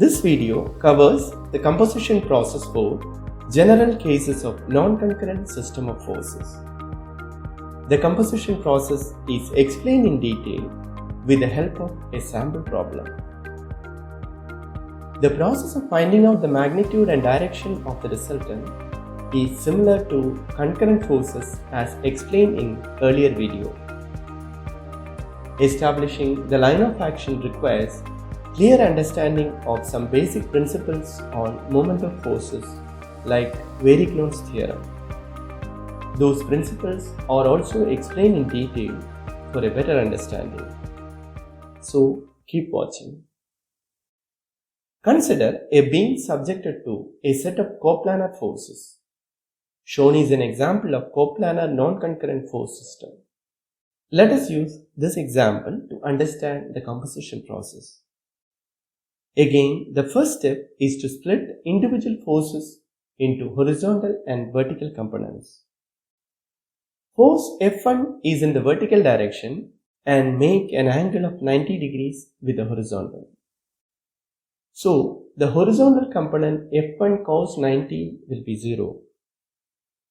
This video covers the composition process for general cases of non-concurrent system of forces. The composition process is explained in detail with the help of a sample problem. The process of finding out the magnitude and direction of the resultant is similar to concurrent forces as explained in earlier video. Establishing the line of action requires clear understanding of some basic principles on moment of forces like Varignon's theorem. Those principles are also explained in detail for a better understanding. So keep watching. Consider a being subjected to a set of coplanar forces. Shown is an example of coplanar non-concurrent force system. Let us use this example to understand the composition process. Again, the first step is to split individual forces into horizontal and vertical components. Force F1 is in the vertical direction and make an angle of 90 degrees with the horizontal. So, the horizontal component F1 cos 90 will be 0.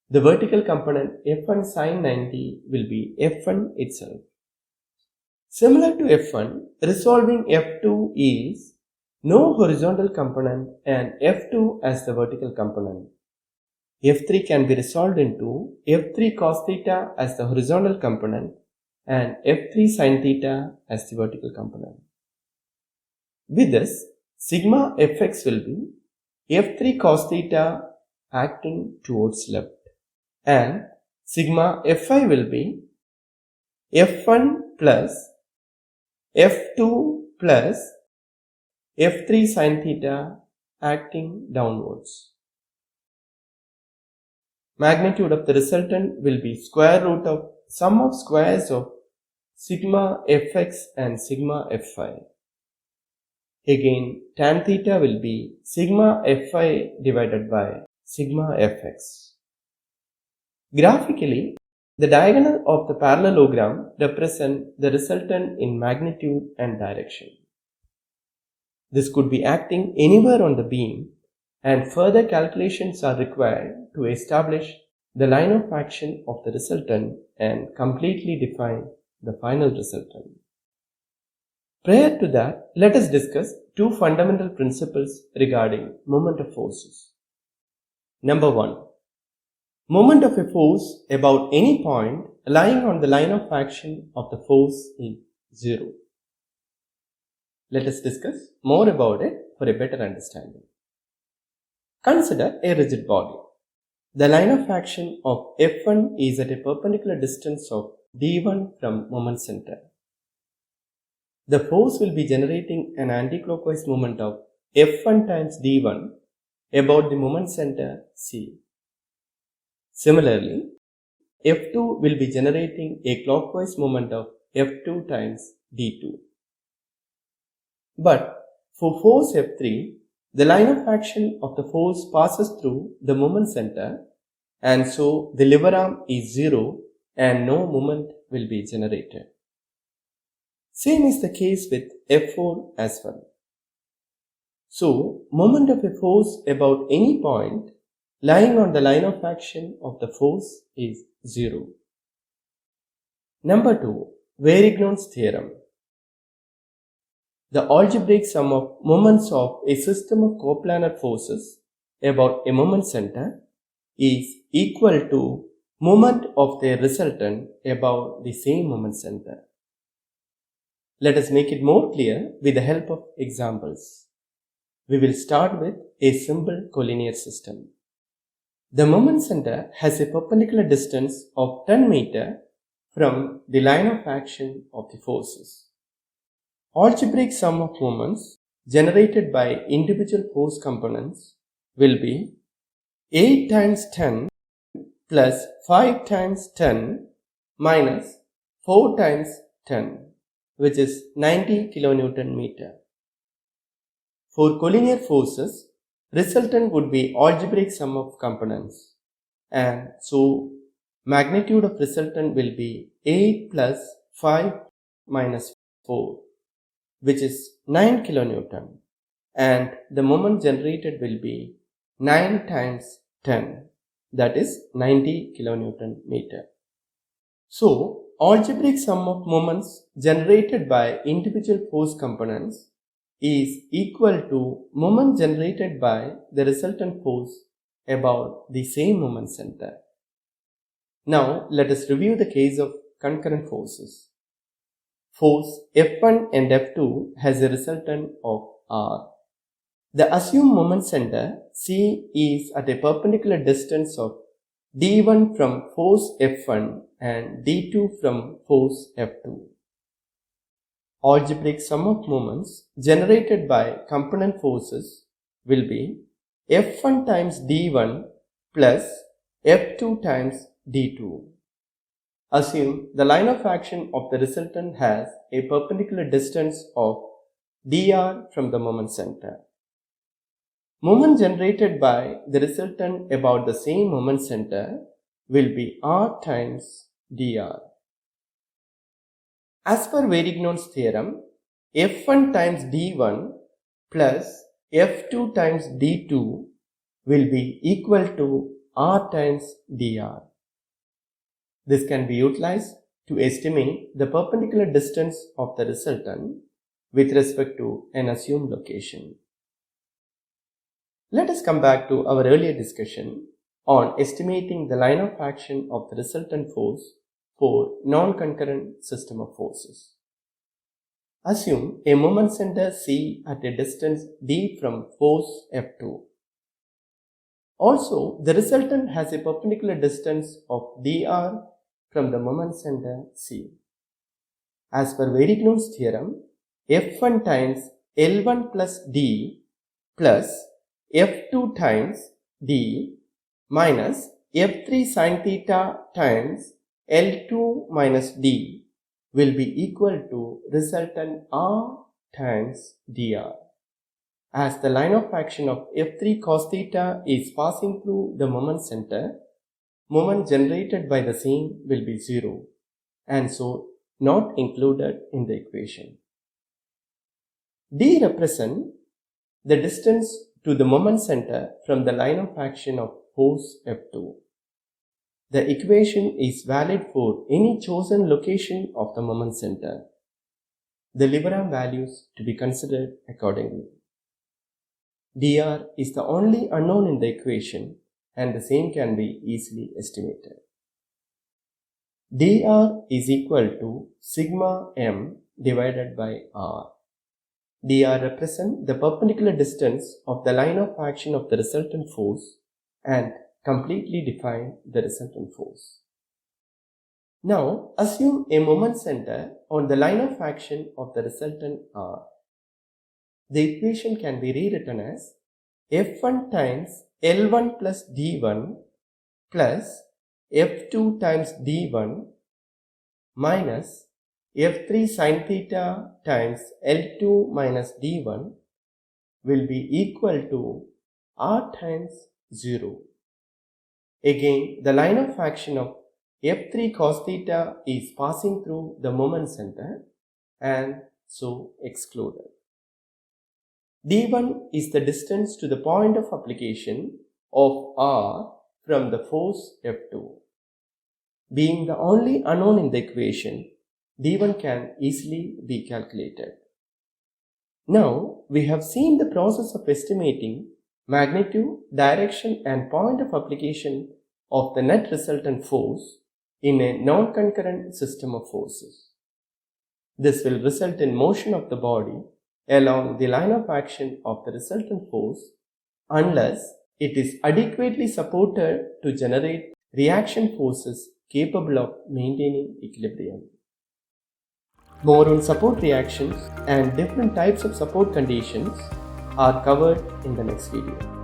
The vertical component F1 sin 90 will be F1 itself. Similar to F1, resolving F2 is no horizontal component and F2 as the vertical component. F3 can be resolved into F3 cos theta as the horizontal component and F3 sin theta as the vertical component. With this, sigma Fx will be F3 cos theta acting towards left, and sigma Fi will be F1 plus F2 plus F3 sin theta acting downwards. Magnitude of the resultant will be square root of sum of squares of sigma Fx and sigma Fi. Again, tan theta will be sigma Fi divided by sigma Fx. Graphically, the diagonal of the parallelogram represents the resultant in magnitude and direction. This could be acting anywhere on the beam, and further calculations are required to establish the line of action of the resultant and completely define the final resultant. Prior to that, let us discuss two fundamental principles regarding moment of forces. Number 1. Moment of a force about any point lying on the line of action of the force is 0. Let us discuss more about it for a better understanding. Consider a rigid body. The line of action of F1 is at a perpendicular distance of d1 from moment center. The force will be generating an anticlockwise moment of F1 times d1 about the moment center C. Similarly, F2 will be generating a clockwise moment of F2 times d2. But for force F3, the line of action of the force passes through the moment center, and so the lever arm is 0 and no moment will be generated. Same is the case with F4 as well. So, moment of a force about any point lying on the line of action of the force is 0. Number 2. Varignon's theorem. The algebraic sum of moments of a system of coplanar forces about a moment center is equal to moment of their resultant about the same moment center. Let us make it more clear with the help of examples. We will start with a simple collinear system. The moment center has a perpendicular distance of 10 meters from the line of action of the forces. Algebraic sum of moments generated by individual force components will be 8 times 10 plus 5 times 10 minus 4 times 10, which is 90 kilonewton meter. For collinear forces, resultant would be algebraic sum of components, and so magnitude of resultant will be 8 plus 5 minus 4, which is 9 kilonewton, and the moment generated will be 9 times 10, that is 90 kilonewton meter. So, algebraic sum of moments generated by individual force components is equal to moment generated by the resultant force about the same moment center. Now, let us review the case of concurrent forces. Force F1 and F2 has a resultant of R. The assumed moment center C is at a perpendicular distance of d1 from force F1 and d2 from force F2. Algebraic sum of moments generated by component forces will be F1 times d1 plus F2 times d2. Assume the line of action of the resultant has a perpendicular distance of dr from the moment center. Moment generated by the resultant about the same moment center will be r times dr. As per Varignon's theorem, F1 times d1 plus F2 times d2 will be equal to r times dr. This can be utilized to estimate the perpendicular distance of the resultant with respect to an assumed location. Let us come back to our earlier discussion on estimating the line of action of the resultant force for non-concurrent system of forces. Assume a moment center C at a distance d from force F2. Also, the resultant has a perpendicular distance of dr from the moment center C. As per Varignon's theorem, F1 times L1 plus D plus F2 times D minus F3 sin theta times L2 minus D will be equal to resultant R times dr. As the line of action of F3 cos theta is passing through the moment center, moment generated by the same will be 0 and so not included in the equation. D represents the distance to the moment center from the line of action of force F2. The equation is valid for any chosen location of the moment center. The Leverham values to be considered accordingly. dr is the only unknown in the equation and the same can be easily estimated. dr is equal to sigma m divided by r. dr represents the perpendicular distance of the line of action of the resultant force and completely define the resultant force. Now, assume a moment center on the line of action of the resultant r. The equation can be rewritten as F1 times L1 plus D1 plus F2 times D1 minus F3 sin theta times L2 minus D1 will be equal to R times 0. Again, the line of action of F3 cos theta is passing through the moment center and so excluded. D1 is the distance to the point of application of R from the force F2. Being the only unknown in the equation, D1 can easily be calculated. Now, we have seen the process of estimating magnitude, direction and point of application of the net resultant force in a non-concurrent system of forces. This will result in motion of the body along the line of action of the resultant force unless it is adequately supported to generate reaction forces capable of maintaining equilibrium. More on support reactions and different types of support conditions are covered in the next video.